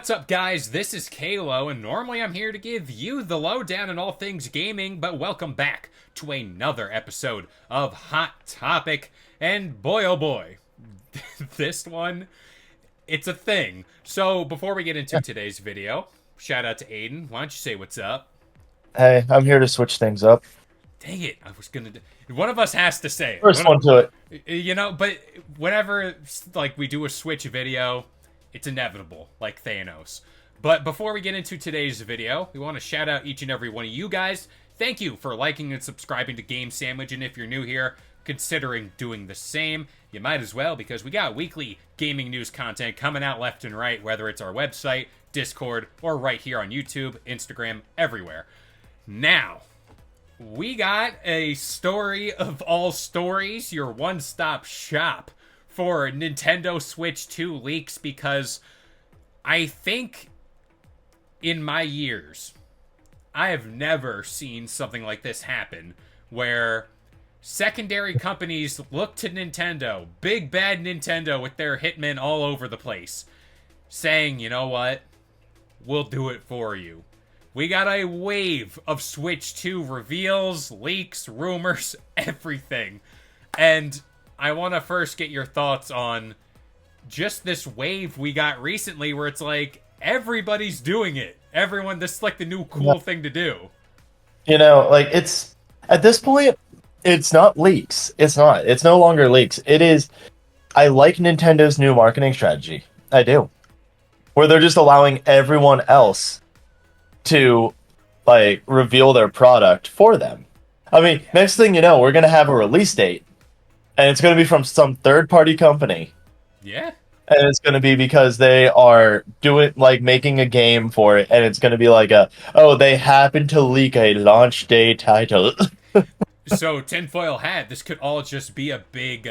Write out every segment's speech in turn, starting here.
What's up, guys? This is Kalo, and normally I'm here to give you the lowdown on all things gaming, but welcome back to another episode of Hot Topic. And boy, oh boy, this one, it's a thing. So before we get into today's video, shout out to Aiden. Why don't you say what's up? Hey, I'm here to switch things up. Dang it, I was gonna. One of us has to say it. First one to it. But whenever like we do a Switch video, it's inevitable, like Thanos. But before we get into today's video, we want to shout out each and every one of you guys. Thank you for liking and subscribing to Game Sandwich, and if you're new here, considering doing the same, you might as well, because we got weekly gaming news content coming out left and right, whether it's our website, Discord, or right here on YouTube, Instagram, everywhere. Now, we got a story of all stories, your one-stop shop for Nintendo Switch 2 leaks, because I think in my years, I have never seen something like this happen, where secondary companies look to Nintendo, big bad Nintendo with their hitmen all over the place, saying, you know what, we'll do it for you. We got a wave of Switch 2 reveals, leaks, rumors, everything. And I want to first get your thoughts on just this wave we got recently where it's like, everybody's doing it. Everyone, this is like the new cool thing to do. It's at this point, it's not leaks. It's not. It's no longer leaks. It is. I like Nintendo's new marketing strategy. I do. Where they're just allowing everyone else to reveal their product for them. I mean, next thing you know, we're gonna have a release date, and it's gonna be from some third-party company. Yeah. And it's gonna be because they are making a game for it, and it's gonna be they happen to leak a launch day title. So, tinfoil hat, this could all just be a big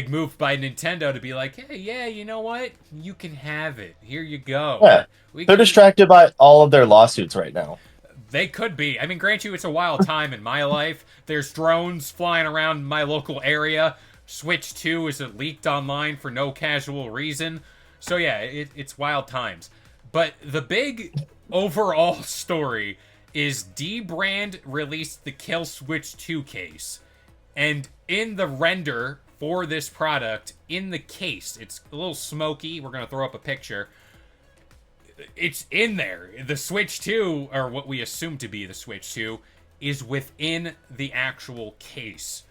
move by Nintendo to be like, hey, yeah, you know what? You can have it. Here you go. Yeah, they're distracted by all of their lawsuits right now. They could be. I mean, grant you, it's a wild time in my life. There's drones flying around my local area. Switch 2 is leaked online for no casual reason. So yeah, it's wild times. But the big overall story is D-Brand released the Kill Switch 2 case. And in the render for this product, in the case, it's a little smoky. We're going to throw up a picture. It's in there. The Switch 2, or what we assume to be the Switch 2, is within the actual case.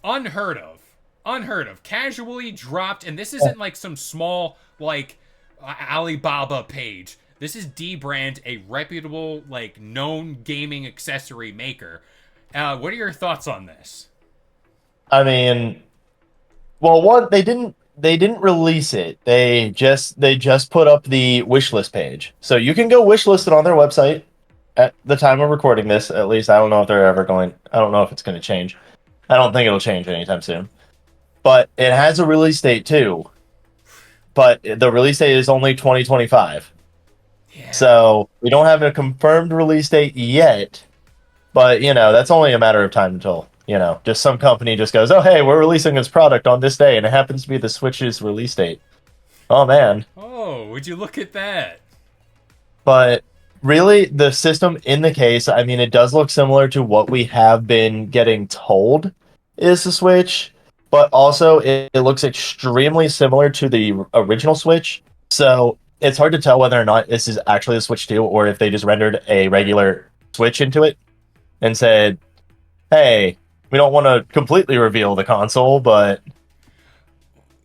Unheard of. Unheard of. Casually dropped, and this isn't like some small, Alibaba page. This is D-Brand, a reputable, known gaming accessory maker. What are your thoughts on this? I mean, well, one, they didn't release it. They just put up the wishlist page, so you can go wishlist it on their website. At the time of recording this, at least, I don't know if they're ever going. I don't know if it's going to change. I don't think it'll change anytime soon. But it has a release date too. But the release date is only 2025. Yeah. So we don't have a confirmed release date yet. But that's only a matter of time until just some company just goes, oh hey, we're releasing this product on this day, and it happens to be the Switch's release date. Oh man. Oh, would you look at that? But really, the system in the case, I mean, it does look similar to what we have been getting told is the Switch, but also it looks extremely similar to the original Switch. So it's hard to tell whether or not this is actually a Switch 2 or if they just rendered a regular Switch into it and said, hey, we don't want to completely reveal the console, but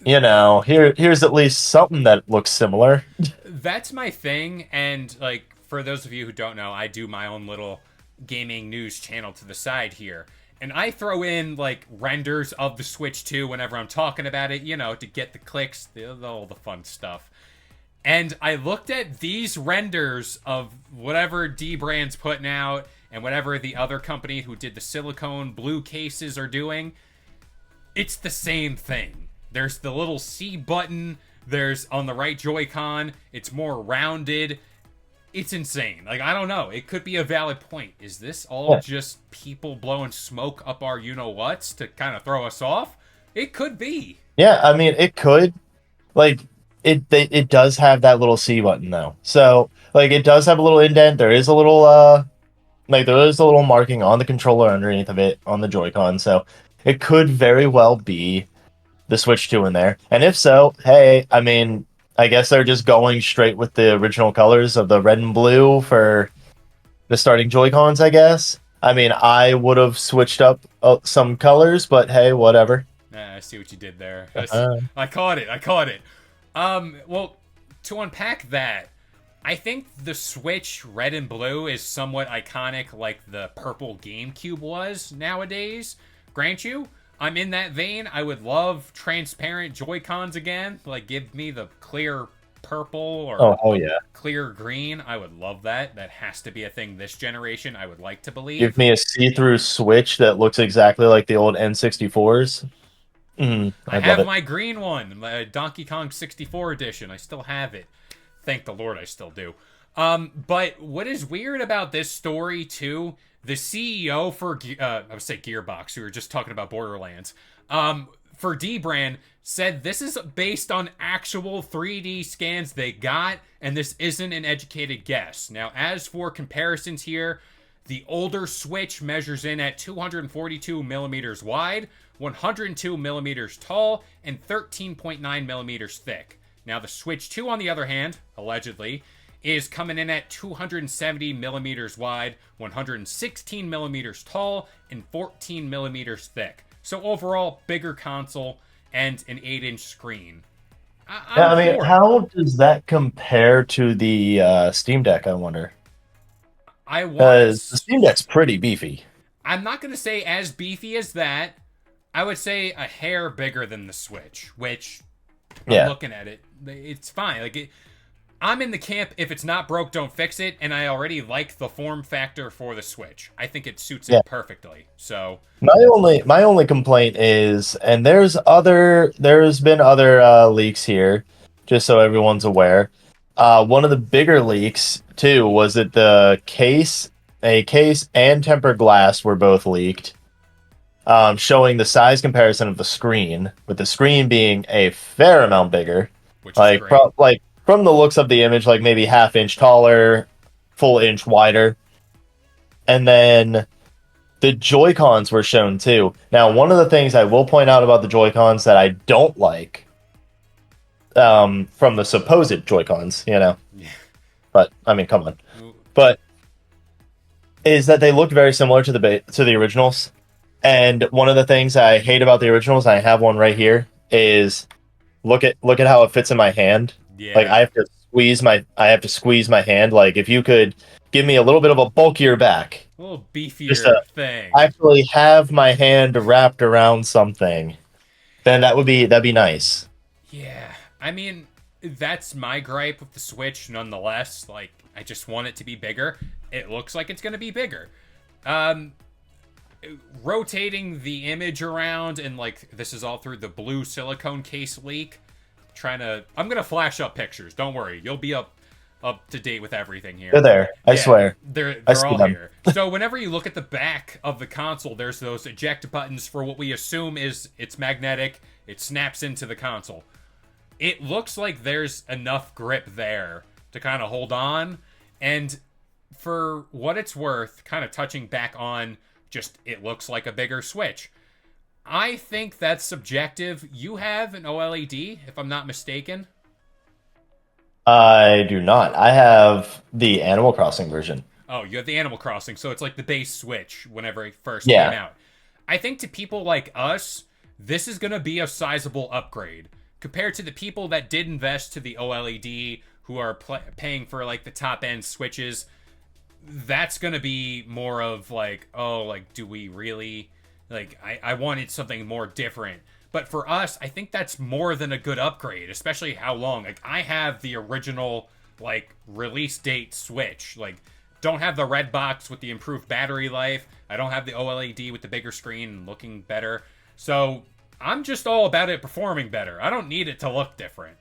here's at least something that looks similar. That's my thing, and for those of you who don't know, I do my own little gaming news channel to the side here. And I throw in, renders of the Switch 2 whenever I'm talking about it, to get the clicks, all the fun stuff. And I looked at these renders of whatever D-Brand's putting out and whatever the other company who did the silicone blue cases are doing. It's the same thing. There's the little C button. There's on the right Joy-Con. It's more rounded. It's insane. I don't know. It could be a valid point. Is this all just people blowing smoke up our you-know-whats to kind of throw us off? It could be. Yeah, I mean, it could. it does have that little C button though. So like it does have a little indent. There is a little like there is a little marking on the controller underneath of it on the Joy-Con. So it could very well be the Switch 2 in there. And if so, hey, I mean, I guess they're just going straight with the original colors of the red and blue for the starting Joy-Cons, I guess. I mean, I would have switched up some colors, but hey, whatever. I see what you did there. Uh, I caught it. I caught it. Well, to unpack that, I think the Switch red and blue is somewhat iconic, like the purple GameCube was nowadays. Grant you, I'm in that vein. I would love transparent Joy-Cons again. Like, give me the clear purple or oh yeah. clear green. I would love that. That has to be a thing this generation, I would like to Give believe. me a see-through Switch that looks exactly like the old N64s. I I'd love have it. my green one, my Donkey Kong 64 edition. I still have it. Thank the Lord I still do. But what is weird about this story too? The CEO for I would say Gearbox, we were just talking about Borderlands. For D Brand said this is based on actual 3D scans they got, and this isn't an educated guess. Now, as for comparisons here, the older Switch measures in at 242 millimeters wide, 102 millimeters tall, and 13.9 millimeters thick. Now, the Switch 2, on the other hand, allegedly, is coming in at 270 millimeters wide, 116 millimeters tall, and 14 millimeters thick. So, overall, bigger console and an 8-inch screen. Yeah, I'm I mean, for it. how does that compare to the Steam Deck, I wonder? I want to. Because the Steam Deck's pretty beefy. I'm not going to say as beefy as that. I would say a hair bigger than the Switch, which I'm Yeah. looking at it. It's fine. I'm in the camp, if it's not broke, don't fix it, and I already like the form factor for the Switch. I think it suits Yeah. it perfectly. So, My only complaint is, and there's been other leaks here, just so everyone's aware. One of the bigger leaks too was that a case and tempered glass were both leaked, showing the size comparison of the screen, with the screen being a fair amount bigger, which is great. like from the looks of the image, like maybe half inch taller, full inch wider, and then the Joy Cons were shown too. Now, one of the things I will point out about the Joy Cons that I don't like, from the supposed Joy Cons, but I mean, come on, but is that they look very similar to the originals. And one of the things I hate about the originals, I have one right here, is look at how it fits in my hand. Like Yeah. I have to squeeze my hand. Like if you could give me a little bit of a bulkier back, A little just beefier to thing. actually have my hand wrapped around something, then that'd be nice. Yeah. I mean, that's my gripe with the Switch nonetheless. Like, I just want it to be bigger. It looks like it's going to be bigger. Um, Rotating the image around, and like this is all through the blue silicone case leak. I'm gonna flash up pictures. Don't worry, you'll be up to date with everything here. They're there. I Yeah, swear. they're I they're see all them. here. So whenever you look at the back of the console, there's those eject buttons for what we assume is it's magnetic. It snaps into the console. It looks like there's enough grip there to kind of hold on, and for what it's worth, kind of touching back on just it looks like a bigger Switch. I think that's subjective. You have an OLED, if I'm not mistaken. I do not. I have the Animal Crossing version. Oh, you have the Animal Crossing, so it's like the base Switch whenever it first came Yeah. out. I think to people like us, this is going to be a sizable upgrade compared to the people that did invest to the OLED who are paying for like the top end Switches. That's going to be more of like, oh, like, do we really like I wanted something more different. But for us, I think that's more than a good upgrade, especially how long. Like, I have the original like release date Switch. Like, don't have the red box with the improved battery life. I don't have the OLED with the bigger screen and looking better. So I'm just all about it performing better. I don't need it to look different.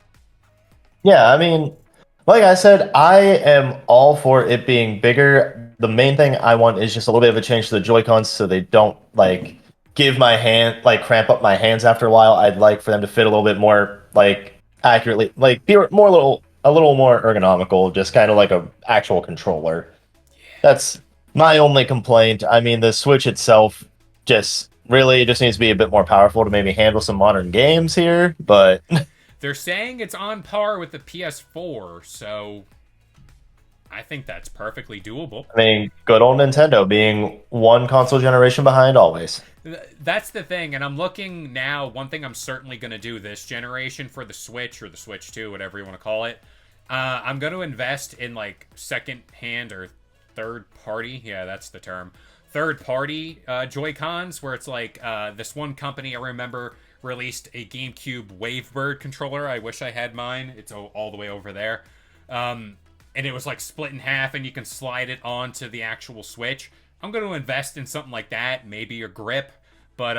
Yeah, I mean, like I said, I am all for it being bigger. The main thing I want is just a little bit of a change to the Joy-Cons so they don't give my hand, cramp up my hands after a while. I'd like for them to fit a little bit more, accurately, like be more a little more ergonomical, just kind of like a actual controller. That's my only complaint. I mean, the Switch itself just really just needs to be a bit more powerful to maybe handle some modern games here. But They're saying it's on par with the PS4, so I think that's perfectly doable. I mean, good old Nintendo being one console generation behind always. That's the thing, and I'm looking now. One thing I'm certainly going to do this generation for the Switch or the Switch 2, whatever you want to call it, I'm going to invest in like second hand or third party. Yeah, that's the term. Third party Joy Cons, where it's like this one company I remember released a GameCube Wavebird controller. I wish I had mine. It's all the way over there. And it was like split in half, and you can slide it onto the actual Switch. I'm going to invest in something like that, maybe a grip. But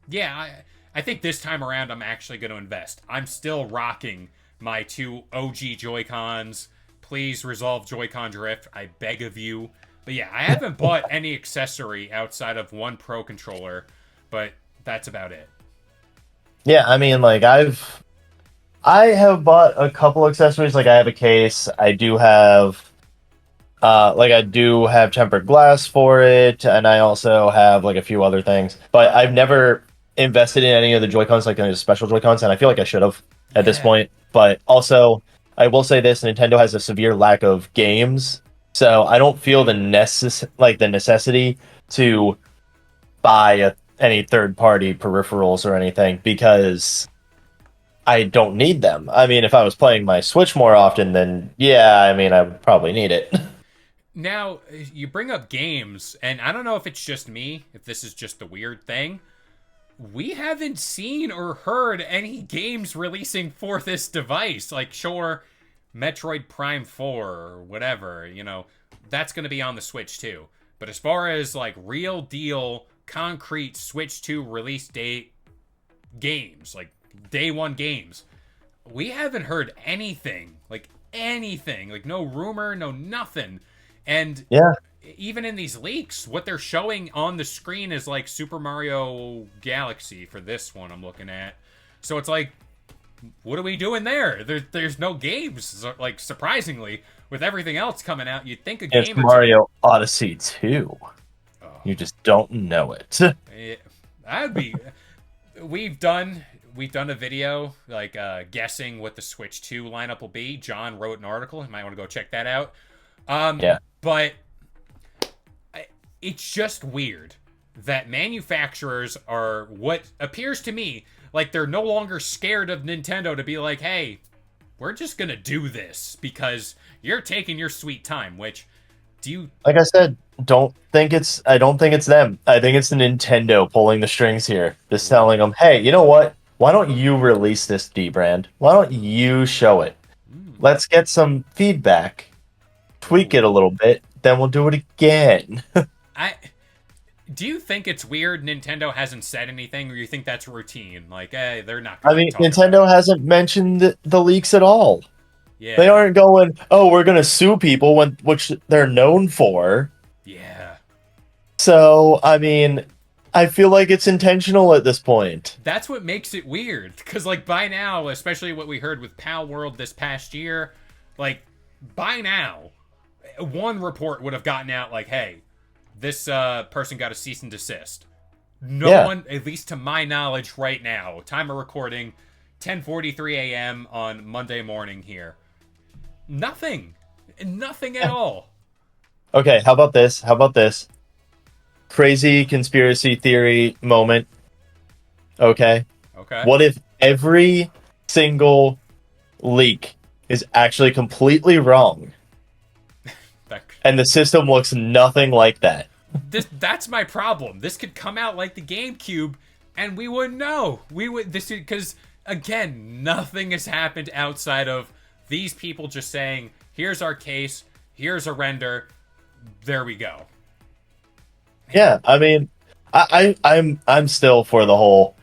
yeah, I think this time around I'm actually going to invest. I'm still rocking my two OG Joy-Cons. Please resolve Joy-Con drift, I beg of you. But yeah, I haven't bought any accessory outside of one Pro controller, but that's about it. Yeah, I mean, like I have bought a couple accessories. Like I have a case. I do have tempered glass for it, and I also have like a few other things. But I've never invested in any of the Joy Cons, like any special Joy Cons, and I feel like I should have at this Yeah. point. But also, I will say this: Nintendo has a severe lack of games, so I don't feel the necessity to buy any third party peripherals or anything because I don't need them. I mean, if I was playing my Switch more often, then yeah, I mean, I would probably need it. Now, you bring up games, and I don't know if it's just me, if this is just a weird thing. We haven't seen or heard any games releasing for this device. Like, sure, Metroid Prime 4 or whatever, that's going to be on the Switch too. But as far as like real deal, concrete Switch 2 release date games, like day one games, we haven't heard anything. Like anything. Like no rumor, no nothing. And Yeah, even in these leaks, what they're showing on the screen is like Super Mario Galaxy for this one I'm looking at. So it's like, what are we doing there? There's no games. Like surprisingly, with everything else coming out, you'd think a it's game or two. Mario Odyssey 2. Oh, You just don't know it. that'd be. We've done a video like guessing what the Switch 2 lineup will be. John wrote an article. You might want to go check that out. Yeah. But it's just weird that manufacturers are what appears to me like they're no longer scared of Nintendo to be like, hey, we're just gonna do this because you're taking your sweet time. Which do you? Like I said, I don't think it's them. I think it's the Nintendo pulling the strings here. Just telling them, "Hey, you know what? Why don't you release this D brand? Why don't you show it? Let's get some feedback. Tweak it a little bit, then we'll do it again." I do you think it's weird Nintendo hasn't said anything, or you think that's routine? Like, hey, they're not I gonna mean, talk about it. Nintendo hasn't mentioned the leaks at all. They Yeah, aren't going, "Oh, we're going to sue people," which they're known for. yeah. So, I mean, I feel like it's intentional at this point. That's what makes it weird. Because, like, by now, especially what we heard with Pal World this past year, like, by now, one report would have gotten out, like, hey, this person got a cease and desist. No Yeah. one, at least to my knowledge right now, time of recording, 10:43 a.m. on Monday morning here. Nothing. Nothing at all. Okay, how about this? How about this? Crazy conspiracy theory moment. Okay. Okay. What if every single leak is actually completely wrong That, and the system looks nothing like that? that's my problem. This could come out like the GameCube, and we wouldn't know. We would this because again, nothing has happened outside of these people just saying, "Here's our case. Here's a render. There we go." Yeah, I mean, I'm still for the whole.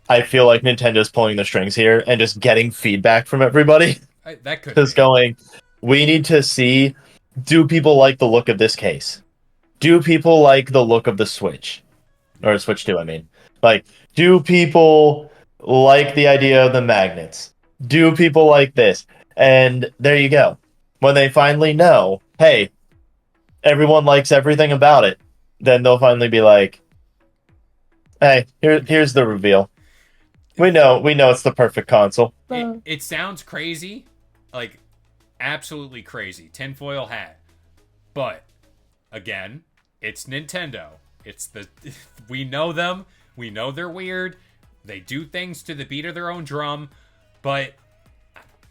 I feel like Nintendo's pulling the strings here and just getting feedback from everybody. That could Just be. going, we need to see, do people like the look of this case? Do people like the look of the Switch? Or Switch 2, I mean. Like, do people like the idea of the magnets? Do people like this? And there you go. When they finally know, hey, everyone likes everything about it, then they'll finally be like, hey, here's the reveal. We know it's the perfect console. It sounds crazy, like absolutely crazy. Tinfoil hat. But again, it's Nintendo. It's the we know them. We know they're weird. They do things to the beat of their own drum, but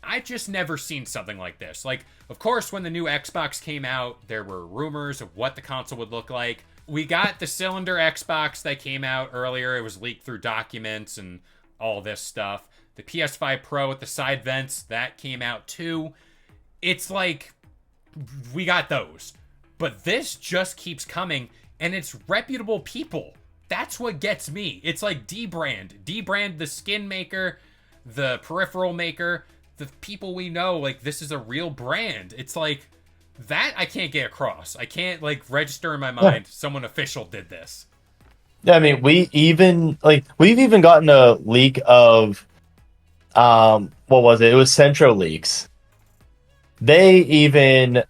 I just never seen something like this. Like, of course, when the new Xbox came out, there were rumors of what the console would look like. We got the cylinder Xbox that came out earlier. It was leaked through documents and all this stuff. The PS5 Pro with the side vents, that came out too. It's like, we got those. But this just keeps coming, and it's reputable people. That's what gets me. It's like D-Brand. D-Brand, the skin maker, the peripheral maker, the people we know, like, this is a real brand. It's like, that I can't get across. I can't, like, register in my mind someone official did this. Yeah, I mean, we've even gotten a leak of what was it? It was Centro Leaks. They even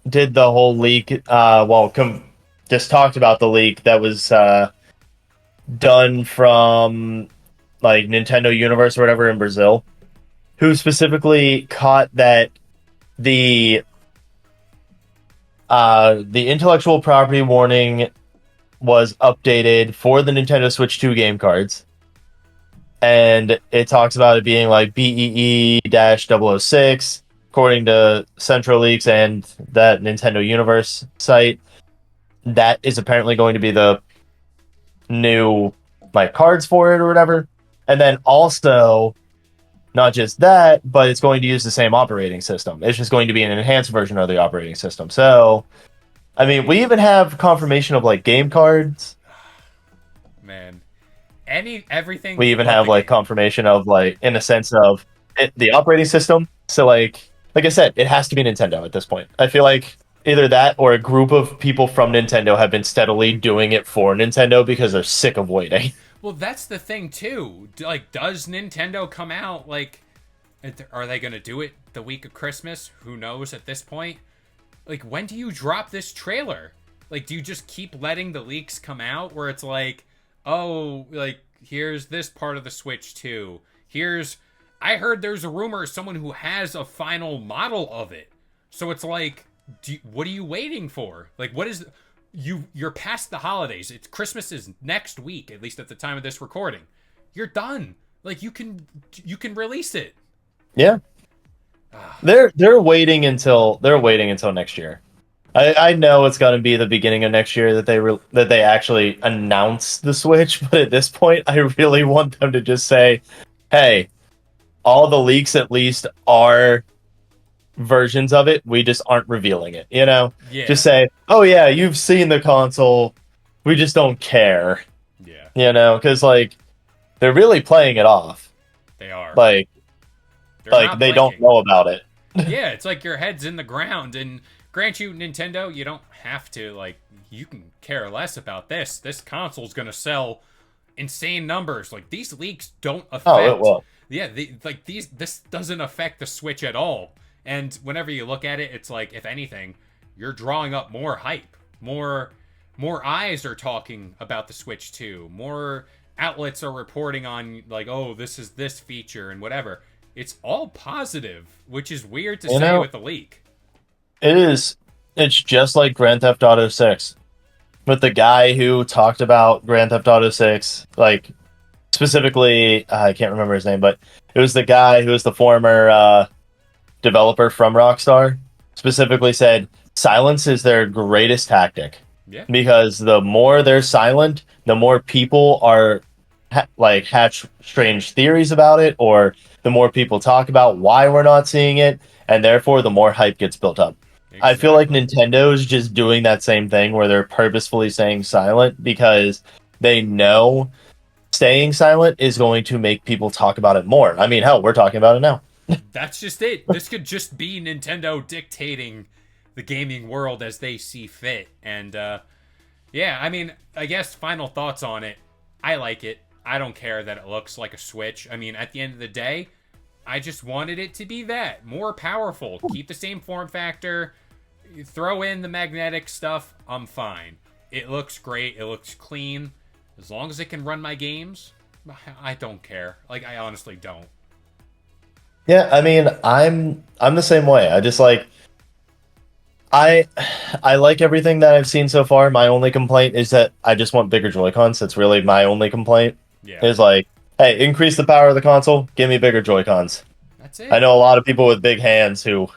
did the whole leak. Just talked about the leak that was done from like Nintendo Universe or whatever in Brazil, who specifically caught that the the intellectual property warning was updated for the Nintendo Switch 2 game cards. And it talks about it being like BEE-006, according to Central Leaks and that Nintendo Universe site. That is apparently going to be the new like cards for it or whatever. And then also, not just that, but it's going to use the same operating system. It's just going to be an enhanced version of the operating system. So, I mean, we even have confirmation of like game cards. Man. Everything We even but have the like game. confirmation of like in a sense of the operating system. So like I said, it has to be Nintendo at this point. I feel like either that or a group of people from Nintendo have been steadily doing it for Nintendo because they're sick of waiting. Well, that's the thing, too. Like, does Nintendo come out, like, are they going to do it the week of Christmas? Who knows at this point? Like, when do you drop this trailer? Like, do you just keep letting the leaks come out where it's like, oh, like, here's this part of the Switch too. I heard there's a rumor of someone who has a final model of it. So it's like, what are you waiting for? Like, what is you're past the holidays. It's Christmas is next week, at least at the time of this recording. You're done. Like, you can release it. Yeah, they're waiting until next year. I know it's going to be the beginning of next year that they actually announce the Switch, but at this point, I really want them to just say, "Hey, all the leaks at least are versions of it. We just aren't revealing it." You know, just Yeah. say, "Oh yeah, you've seen the console. We just don't care." Yeah. You know, because like they're really playing it off, They are. like They're like not they don't blinking. know about it. Yeah, it's like your head's in the ground. And grant you, Nintendo, you don't have to, like, you can care less about this. This console's gonna sell insane numbers. Like, these leaks don't Oh, it affect. will. Yeah, this doesn't affect the Switch at all. And whenever you look at it, it's like, if anything, you're drawing up more hype. More eyes are talking about the Switch 2. More outlets are reporting on, like, oh, this is this feature and whatever. It's all positive, which is weird to You say know, with a leak. it is. It's just like Grand Theft Auto 6 with the guy who talked about Grand Theft Auto 6, like specifically, I can't remember his name, but it was the guy who was the former developer from Rockstar. Specifically said silence is their greatest tactic Yeah, because the more they're silent, the more people are like hatch strange theories about it, or the more people talk about why we're not seeing it, and therefore the more hype gets built up. I feel like exactly. Nintendo is just doing that same thing where they're purposefully saying silent because they know staying silent is going to make people talk about it more. I mean, hell, we're talking about it now. That's just it. This could just be Nintendo dictating the gaming world as they see fit. And yeah, I mean, I guess final thoughts on it. I like it. I don't care that it looks like a Switch. I mean, at the end of the day, I just wanted it to be that. More powerful. Keep the same form factor. Throw in the magnetic stuff. I'm fine. It looks great. It looks clean. As long as it can run my games, I don't care. Like, I honestly don't. Yeah, I mean, I'm the same way. I just like I I like everything that I've seen so far. My only complaint is that I just want bigger Joy-Cons. That's really my only complaint. Yeah. Is like, hey, increase the power of the console, give me bigger Joy-Cons. That's it. I know a lot of people with big hands who would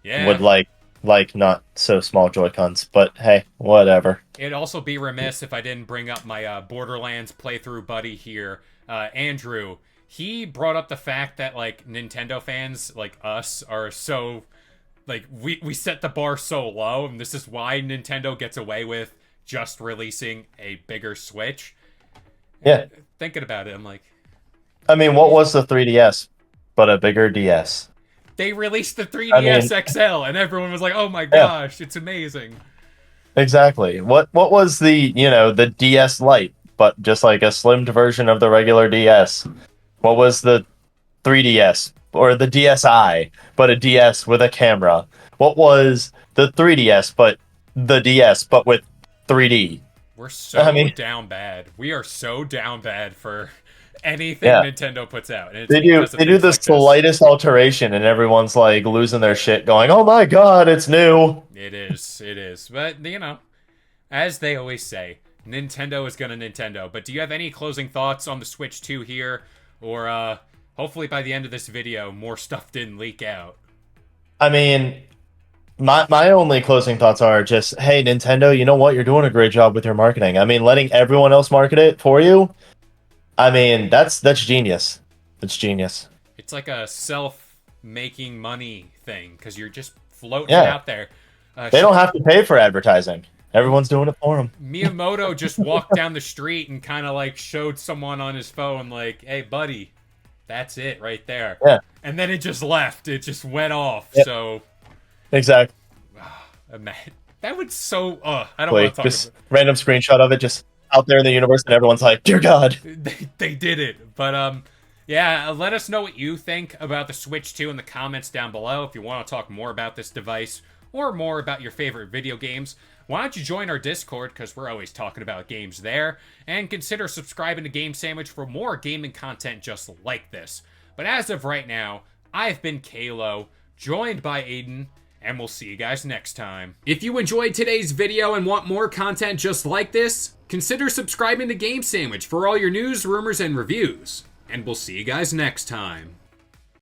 Yeah. like not so small Joy-Cons, but hey, whatever. It'd also be remiss if I didn't bring up my Borderlands playthrough buddy here, Andrew. He brought up the fact that, like, Nintendo fans, like us, are so, like, we set the bar so low, and this is why Nintendo gets away with just releasing a bigger Switch. Yeah. Thinking about it, I'm like, I mean, what was the 3DS but a bigger DS? they released the 3DS I mean, XL, and everyone was like, oh my gosh, it's amazing. exactly. What was the DS Lite, but just like a slimmed version of the regular DS? What was the 3DS or the DSi, but a DS with a camera? What was the 3DS, but the DS, but with 3D? We're so down bad. We are so down bad for anything Yeah. Nintendo puts out. And it's They do because of they do things the like this. slightest alteration, and everyone's like losing their shit, going, "Oh my god, it's new!" It is. But, you know, as they always say, Nintendo is gonna Nintendo. But do you have any closing thoughts on the Switch 2 here? Or, hopefully by the end of this video, more stuff didn't leak out. I mean, my only closing thoughts are just, hey, Nintendo, you know what? You're doing a great job with your marketing. I mean, letting everyone else market it for you. I mean, that's genius. That's genius. It's like a self-making money thing, because you're just floating it out there. They don't have to pay for advertising. Everyone's doing it for them. Miyamoto just walked down the street and kind of like showed someone on his phone like, hey, buddy, that's it right there. Yeah. And then it just left. It just went off. Yep. So, Exactly. that would so, I don't want to talk Just random screenshot of it just out there in the universe, and everyone's like, dear God. They did it. But, yeah, let us know what you think about the Switch 2 in the comments down below. If you want to talk more about this device or more about your favorite video games, why don't you join our Discord, because we're always talking about games there, and consider subscribing to Game Sandwich for more gaming content just like this. But as of right now, I've been Kalo, joined by Aiden, and we'll see you guys next time. If you enjoyed today's video and want more content just like this, consider subscribing to Game Sandwich for all your news, rumors, and reviews. And we'll see you guys next time.